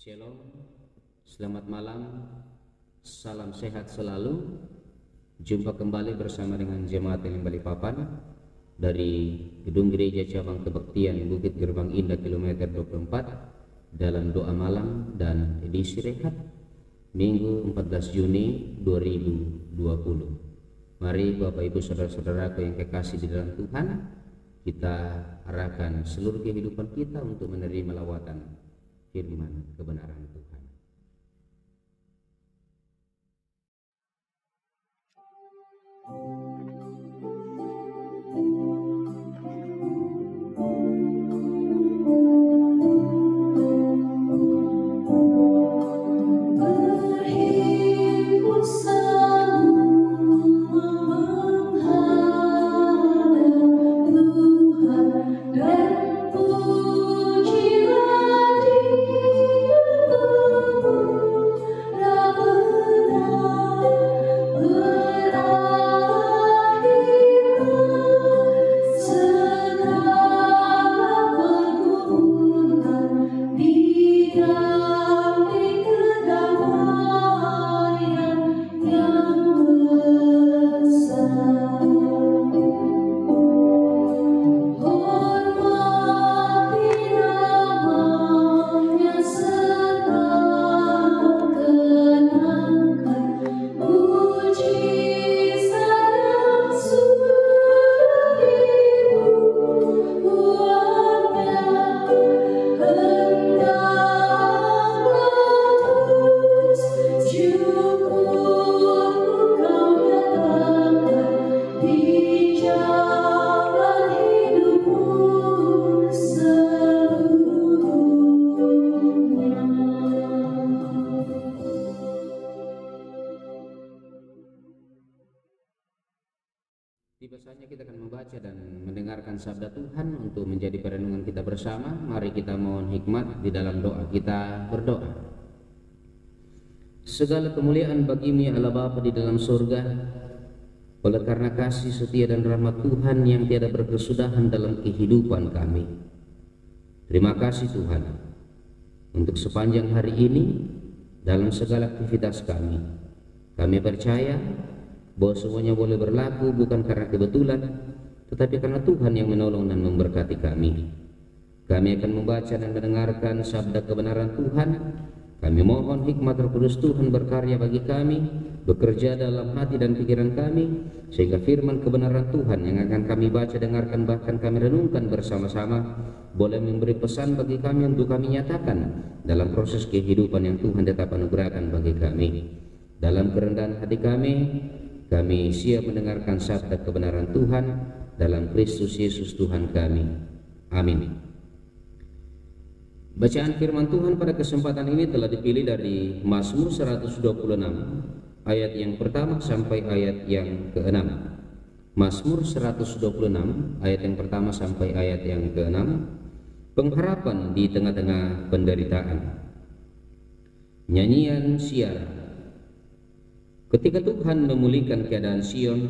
Shalom, selamat malam, salam sehat selalu. Jumpa kembali bersama dengan Jemaat Elim Balikpapan dari Gedung Gereja Cabang Kebaktian Bukit Gerbang Indah kilometer 24 dalam doa malam dan edisi rehat Minggu 14 Juni 2020. Mari Bapak Ibu Saudara-saudaraku yang kekasih di dalam Tuhan, kita arahkan seluruh kehidupan kita untuk menerima lawatan firman kebenaran Tuhan. Tiba saatnya kita akan membaca dan mendengarkan sabda Tuhan untuk menjadi perenungan kita bersama. Mari kita mohon hikmat di dalam doa. Kita berdoa. Segala kemuliaan bagimu ya Allah Bapa di dalam surga, oleh karena kasih setia dan rahmat Tuhan yang tiada berkesudahan dalam kehidupan kami. Terima kasih Tuhan untuk sepanjang hari ini dalam segala aktivitas kami. Kami percaya bahwa semuanya boleh berlaku bukan karena kebetulan, tetapi karena Tuhan yang menolong dan memberkati kami. Kami akan membaca dan mendengarkan sabda kebenaran Tuhan. Kami mohon hikmat Roh Kudus Tuhan berkarya bagi kami, bekerja dalam hati dan pikiran kami, sehingga firman kebenaran Tuhan yang akan kami baca, dengarkan, bahkan kami renungkan bersama-sama boleh memberi pesan bagi kami untuk kami nyatakan dalam proses kehidupan yang Tuhan tetap anugerahkan bagi kami. Dalam kerendahan hati kami siap mendengarkan sabda kebenaran Tuhan dalam Kristus Yesus Tuhan kami. Amin. Bacaan firman Tuhan pada kesempatan ini telah dipilih dari Mazmur 126 ayat yang pertama sampai ayat yang ke-6. Mazmur 126 ayat yang pertama sampai ayat yang ke-6. Pengharapan di tengah-tengah penderitaan. Nyanyian Syiar. Ketika Tuhan memulihkan keadaan Sion,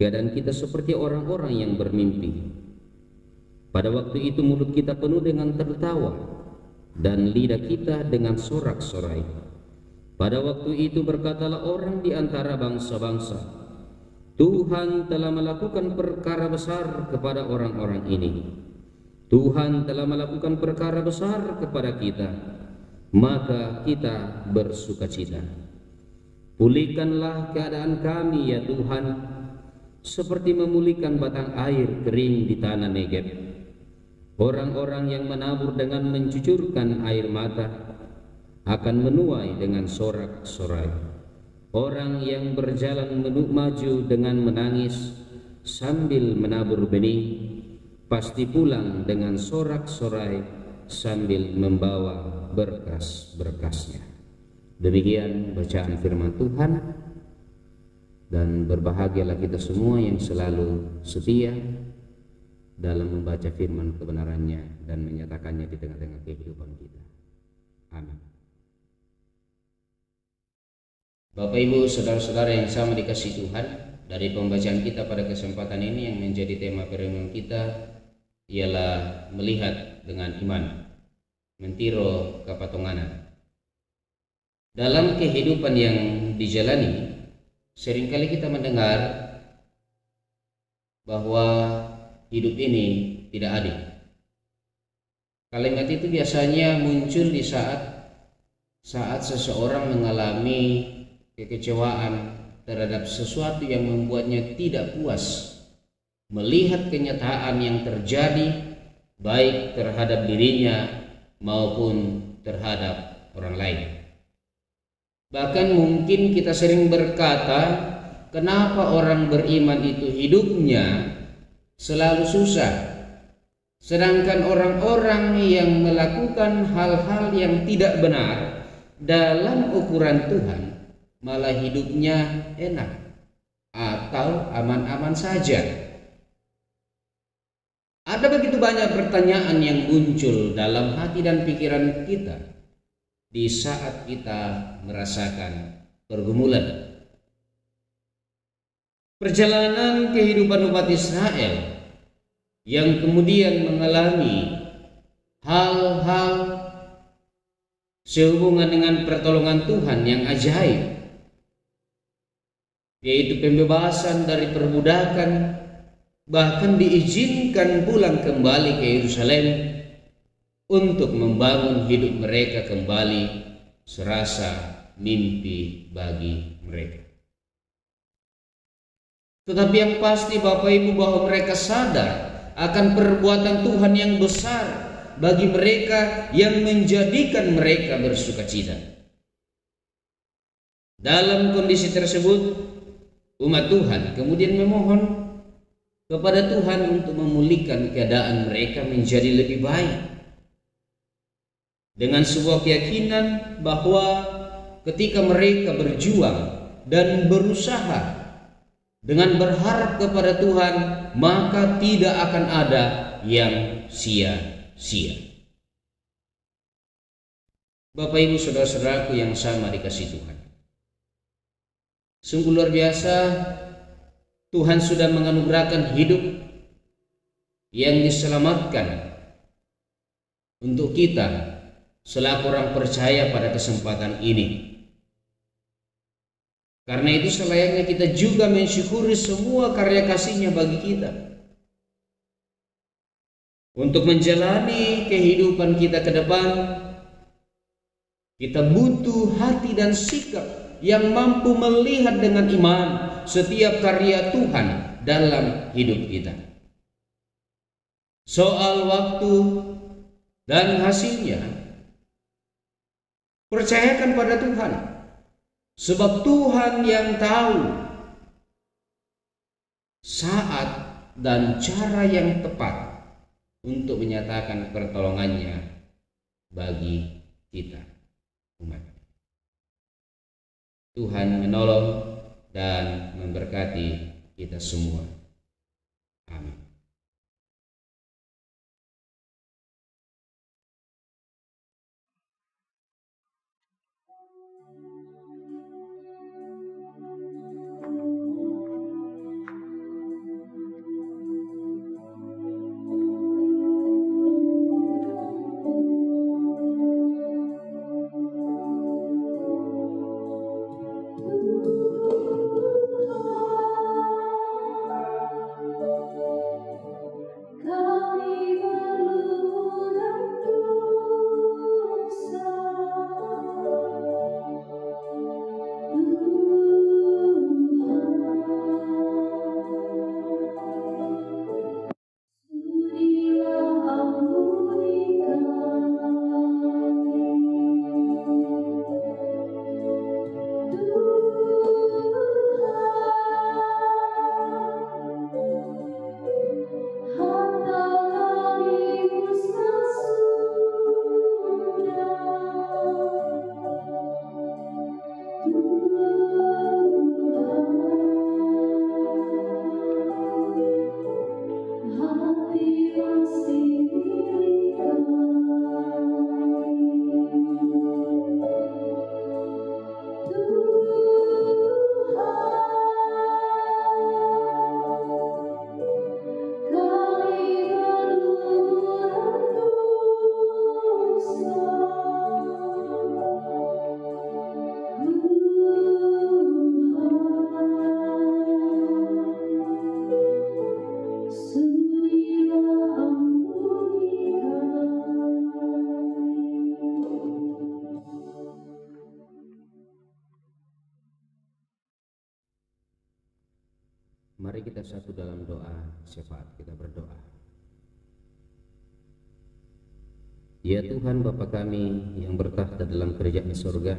keadaan kita seperti orang-orang yang bermimpi. Pada waktu itu mulut kita penuh dengan tertawa dan lidah kita dengan sorak-sorai. Pada waktu itu berkatalah orang di antara bangsa-bangsa, Tuhan telah melakukan perkara besar kepada orang-orang ini. Tuhan telah melakukan perkara besar kepada kita, maka kita bersukacita. Pulihkanlah keadaan kami ya Tuhan, seperti memulihkan batang air kering di tanah Negeb. Orang-orang yang menabur dengan mencucurkan air mata akan menuai dengan sorak-sorai. Orang yang berjalan maju dengan menangis sambil menabur benih pasti pulang dengan sorak-sorai sambil membawa berkas-berkasnya. Demikian bacaan firman Tuhan, dan berbahagialah kita semua yang selalu setia dalam membaca firman kebenarannya dan menyatakannya di tengah-tengah kehidupan kita. Amin. Bapak Ibu Saudara-saudara yang sama dikasih Tuhan, dari pembacaan kita pada kesempatan ini yang menjadi tema perenungan kita ialah melihat dengan iman. mentiro kapatonganan. Dalam kehidupan yang dijalani, seringkali kita mendengar bahwa hidup ini tidak adil. Kalimat itu biasanya muncul di saat seseorang mengalami kekecewaan terhadap sesuatu yang membuatnya tidak puas melihat kenyataan yang terjadi baik terhadap dirinya maupun terhadap orang lain. Bahkan mungkin kita sering berkata, kenapa orang beriman itu hidupnya selalu susah, sedangkan orang-orang yang melakukan hal-hal yang tidak benar dalam ukuran Tuhan malah hidupnya enak atau aman-aman saja. Ada begitu banyak pertanyaan yang muncul dalam hati dan pikiran kita di saat kita merasakan pergumulan. Perjalanan kehidupan umat Israel yang kemudian mengalami hal-hal sehubungan dengan pertolongan Tuhan yang ajaib, yaitu pembebasan dari perbudakan, bahkan diizinkan pulang kembali ke Yerusalem untuk membangun hidup mereka kembali, serasa mimpi bagi mereka. Tetapi yang pasti Bapak Ibu, bahwa mereka sadar akan perbuatan Tuhan yang besar bagi mereka yang menjadikan mereka bersukacita. Dalam kondisi tersebut, umat Tuhan kemudian memohon kepada Tuhan untuk memulihkan keadaan mereka menjadi lebih baik, dengan sebuah keyakinan bahwa ketika mereka berjuang dan berusaha dengan berharap kepada Tuhan, maka tidak akan ada yang sia-sia. Bapak Ibu saudara-saudaraku yang sama dikasihi Tuhan, sungguh luar biasa Tuhan sudah menganugerahkan hidup yang diselamatkan untuk kita selaku orang percaya pada kesempatan ini. Karena itu selayaknya kita juga mensyukuri semua karya kasih-Nya bagi kita. Untuk menjalani kehidupan kita ke depan, kita butuh hati dan sikap yang mampu melihat dengan iman setiap karya Tuhan dalam hidup kita. Soal waktu dan hasilnya, percayakan pada Tuhan, sebab Tuhan yang tahu saat dan cara yang tepat untuk menyatakan pertolongannya bagi kita, umat. Tuhan menolong dan memberkati kita semua. Amin. Mari kita satu dalam doa syafaat, kita berdoa. Ya Tuhan Bapa kami yang bertahta dalam kerajaan surga,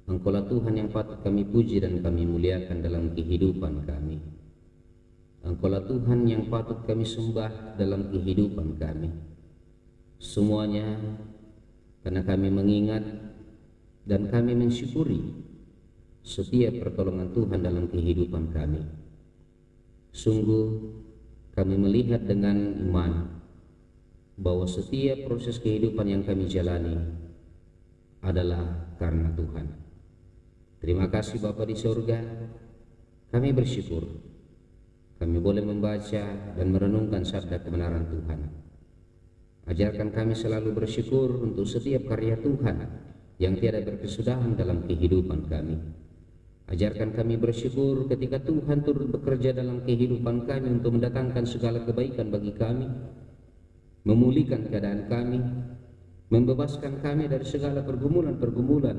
Engkaulah Tuhan yang patut kami puji dan kami muliakan dalam kehidupan kami. Engkaulah Tuhan yang patut kami sembah dalam kehidupan kami. Semuanya karena kami mengingat dan kami mensyukuri setiap pertolongan Tuhan dalam kehidupan kami. Sungguh kami melihat dengan iman bahwa setiap proses kehidupan yang kami jalani adalah karena Tuhan. Terima kasih Bapa di surga, kami bersyukur kami boleh membaca dan merenungkan sabda kebenaran Tuhan. Ajarkan kami selalu bersyukur untuk setiap karya Tuhan yang tiada berkesudahan dalam kehidupan kami. Ajarkan kami bersyukur ketika Tuhan turut bekerja dalam kehidupan kami untuk mendatangkan segala kebaikan bagi kami, memulihkan keadaan kami, membebaskan kami dari segala pergumulan-pergumulan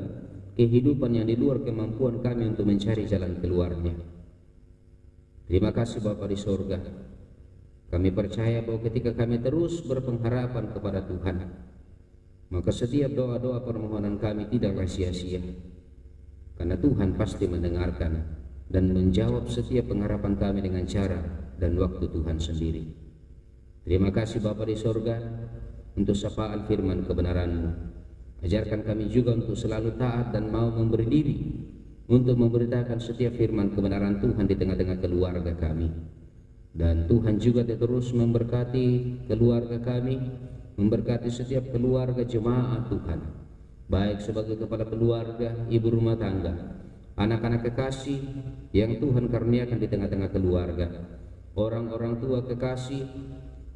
kehidupan yang di luar kemampuan kami untuk mencari jalan keluarnya. Terima kasih Bapa di surga. Kami percaya bahwa ketika kami terus berpengharapan kepada Tuhan, maka setiap doa-doa permohonan kami tidaklah sia-sia. Karena Tuhan pasti mendengarkan dan menjawab setiap pengharapan kami dengan cara dan waktu Tuhan sendiri. Terima kasih Bapa di surga untuk sapaan firman kebenaran-Mu. Ajarkan kami juga untuk selalu taat dan mau memberi diri untuk memberitakan setiap firman kebenaran Tuhan di tengah-tengah keluarga kami. Dan Tuhan juga terus memberkati keluarga kami, memberkati setiap keluarga jemaat Tuhan, baik sebagai kepala keluarga, ibu rumah tangga, anak-anak kekasih yang Tuhan karuniakan di tengah-tengah keluarga, orang-orang tua kekasih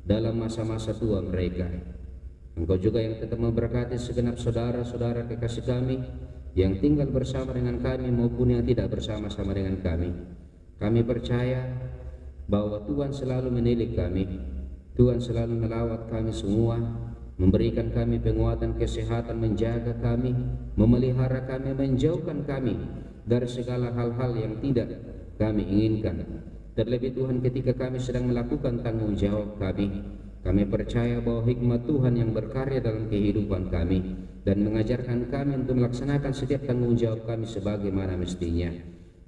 dalam masa-masa tua mereka. Engkau juga yang tetap memberkati segenap saudara-saudara kekasih kami yang tinggal bersama dengan kami maupun yang tidak bersama-sama dengan kami. Kami percaya bahwa Tuhan selalu menilik kami, Tuhan selalu melawat kami semua, memberikan kami penguatan kesehatan, menjaga kami, memelihara kami, menjauhkan kami dari segala hal-hal yang tidak kami inginkan. Terlebih Tuhan ketika kami sedang melakukan tanggung jawab kami percaya bahwa hikmat Tuhan yang berkarya dalam kehidupan kami dan mengajarkan kami untuk melaksanakan setiap tanggung jawab kami sebagaimana mestinya.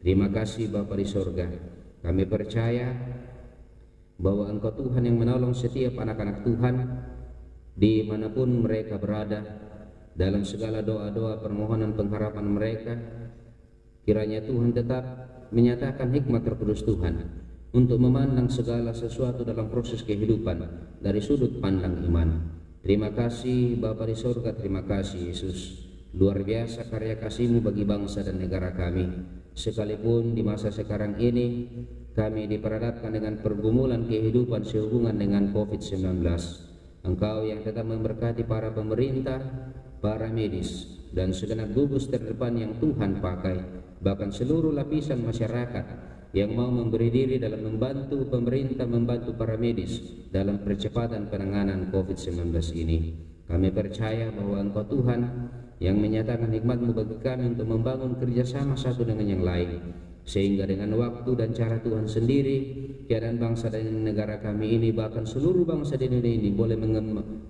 Terima kasih Bapa di surga. Kami percaya bahwa Engkau Tuhan yang menolong setiap anak-anak Tuhan dimanapun mereka berada, dalam segala doa-doa permohonan pengharapan mereka. Kiranya Tuhan tetap menyatakan hikmat Roh Kudus Tuhan untuk memandang segala sesuatu dalam proses kehidupan dari sudut pandang iman. Terima kasih Bapa di surga, terima kasih Yesus. Luar biasa karya kasih-Mu bagi bangsa dan negara kami. Sekalipun di masa sekarang ini kami diperhadapkan dengan pergumulan kehidupan sehubungan dengan COVID-19, Engkau yang tetap memberkati para pemerintah, para medis, dan segenap gugus terdepan yang Tuhan pakai, bahkan seluruh lapisan masyarakat yang mau memberi diri dalam membantu pemerintah, membantu para medis dalam percepatan penanganan COVID-19 ini. Kami percaya bahwa Engkau Tuhan yang menyatakan hikmat-Mu bagi kami untuk membangun kerjasama satu dengan yang lain, sehingga dengan waktu dan cara Tuhan sendiri, keadaan bangsa dan negara kami ini, bahkan seluruh bangsa di dunia ini boleh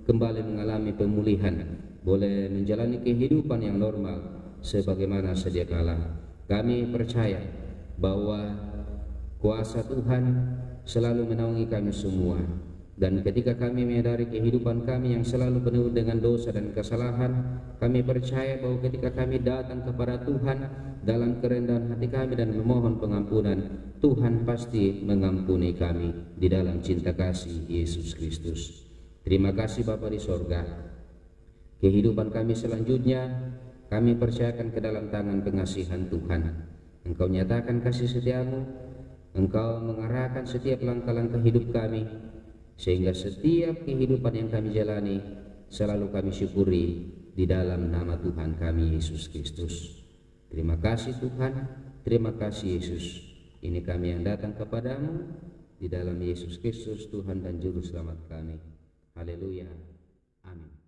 kembali mengalami pemulihan, boleh menjalani kehidupan yang normal sebagaimana sedia kala. Kami percaya bahwa kuasa Tuhan selalu menaungi kami semua, dan ketika kami menyadari kehidupan kami yang selalu penuh dengan dosa dan kesalahan, kami percaya bahwa ketika kami datang kepada Tuhan dalam kerendahan hati kami dan memohon pengampunan, Tuhan pasti mengampuni kami di dalam cinta kasih Yesus Kristus. Terima kasih Bapa di sorga. Kehidupan kami selanjutnya kami percayakan ke dalam tangan pengasihan Tuhan. Engkau nyatakan kasih setia-Mu, Engkau mengarahkan setiap langkah-langkah hidup kami, sehingga setiap kehidupan yang kami jalani selalu kami syukuri di dalam nama Tuhan kami Yesus Kristus. Terima kasih Tuhan, terima kasih Yesus. Ini kami yang datang kepadamu di dalam Yesus Kristus Tuhan dan Juru Selamat kami. Haleluya. Amin.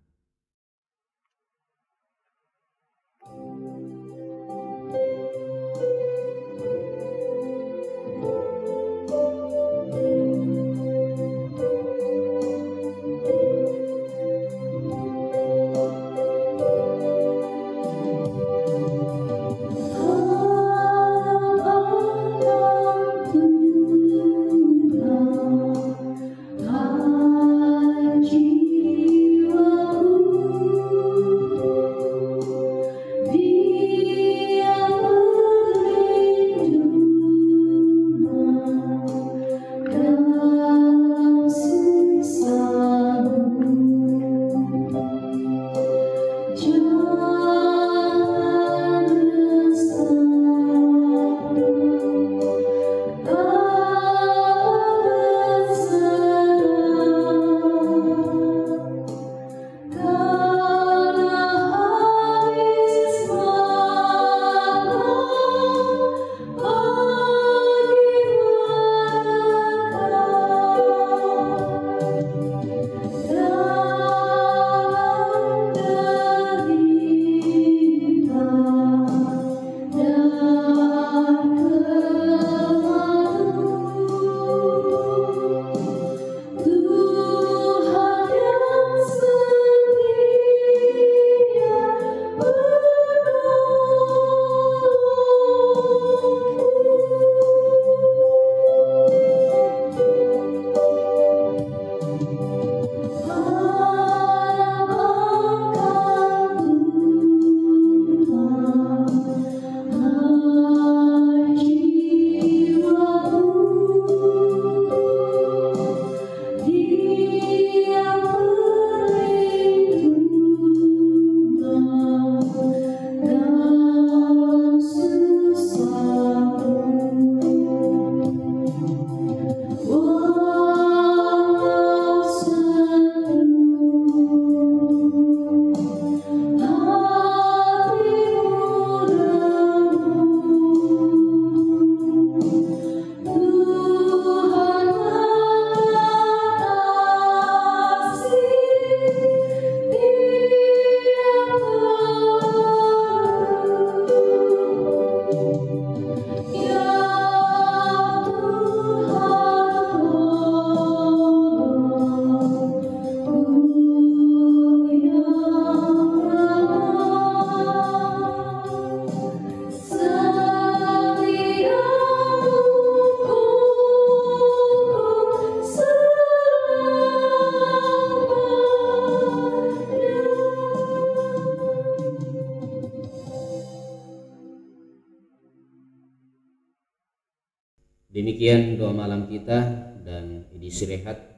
Demikian doa malam kita dan edisi rehat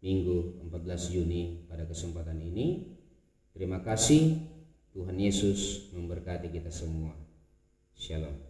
Minggu 14 Juni pada kesempatan ini. Terima kasih. Tuhan Yesus memberkati kita semua. Shalom.